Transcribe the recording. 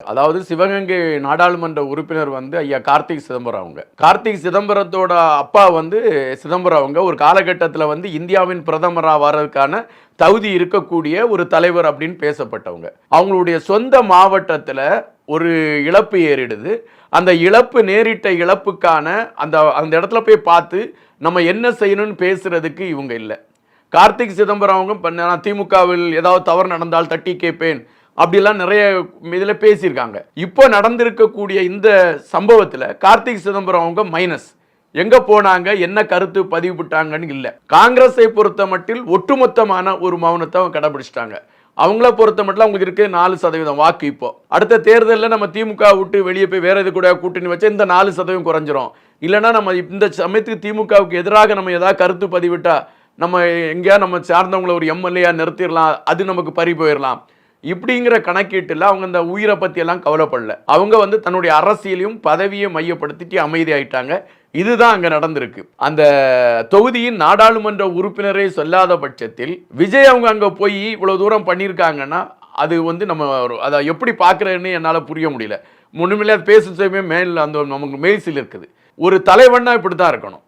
அதாவது சிவகங்கை நாடாளுமன்ற உறுப்பினர் வந்து ஐயா கார்த்திக் சிதம்பரம் அவங்க. கார்த்திக் சிதம்பரத்தோட அப்பா வந்து சிதம்பரம் அவங்க ஒரு காலகட்டத்தில் வந்து இந்தியாவின் பிரதமராக வர்றதுக்கான தகுதி இருக்கக்கூடிய ஒரு தலைவர் அப்படின்னு பேசப்பட்டவங்க. அவங்களுடைய சொந்த மாவட்டத்தில் ஒரு இழப்பு ஏறிடுது. அந்த இழப்பு நேரிட்ட இழப்புக்கான அந்த அந்த இடத்துல போய் பார்த்து நம்ம என்ன செய்யணும்னு பேசுறதுக்கு இவங்க இல்லை. கார்த்திக் சிதம்பரம் அவங்க நான் திமுகவில் ஏதாவது தவறு நடந்தால் தட்டி கேட்பேன் அப்படிலாம் நிறைய இதில் பேசியிருக்காங்க. இப்போ நடந்திருக்கக்கூடிய இந்த சம்பவத்தில் கார்த்திக் சிதம்பரம் அவங்க மைனஸ். எங்க போனாங்க, என்ன கருத்து பதிவுபட்டாங்கன்னு இல்லை. காங்கிரஸை பொறுத்த மட்டில் ஒட்டுமொத்தமான ஒரு மௌனத்தை அவங்க கடைபிடிச்சிட்டாங்க. அவங்கள பொறுத்த மட்டும் அவங்களுக்கு இருக்கு 4% வாக்கு. இப்போ அடுத்த தேர்தலில் நம்ம திமுக விட்டு வெளியே போய் வேற எது கூட கூட்டணி வச்சா இந்த 4% குறைஞ்சிரும். இல்லைன்னா நம்ம இந்த சமயத்துக்கு திமுகவுக்கு எதிராக நம்ம ஏதாவது கருத்து பதிவிட்டா நம்ம எங்கேயா நம்ம சார்ந்தவங்களை ஒரு எம்எல்ஏயா நிறுத்திடலாம், அது நமக்கு பறி போயிடலாம். இப்படிங்கிற கணக்கீட்டில் அவங்க இந்த உயிரை பற்றி எல்லாம் கவலைப்படல. அவங்க வந்து தன்னுடைய அரசியலையும் பதவியை மையப்படுத்திட்டு அமைதியாயிட்டாங்க. இதுதான் அங்க நடந்திருக்கு. அந்த தொகுதியின் நாடாளுமன்ற உறுப்பினரே சொல்லாத பட்சத்தில் விஜய் அவங்க அங்க போய் இவ்வளவு தூரம் பண்ணியிருக்காங்கன்னா அது வந்து நம்ம அதை எப்படி பார்க்குறேன்னு என்னால் புரிய முடியல. முன்னுமில்ல பேசும் மேல் அந்த நமக்கு மெய்சில் இருக்குது. ஒரு தலைவன்னா இப்படி தான் இருக்கணும்.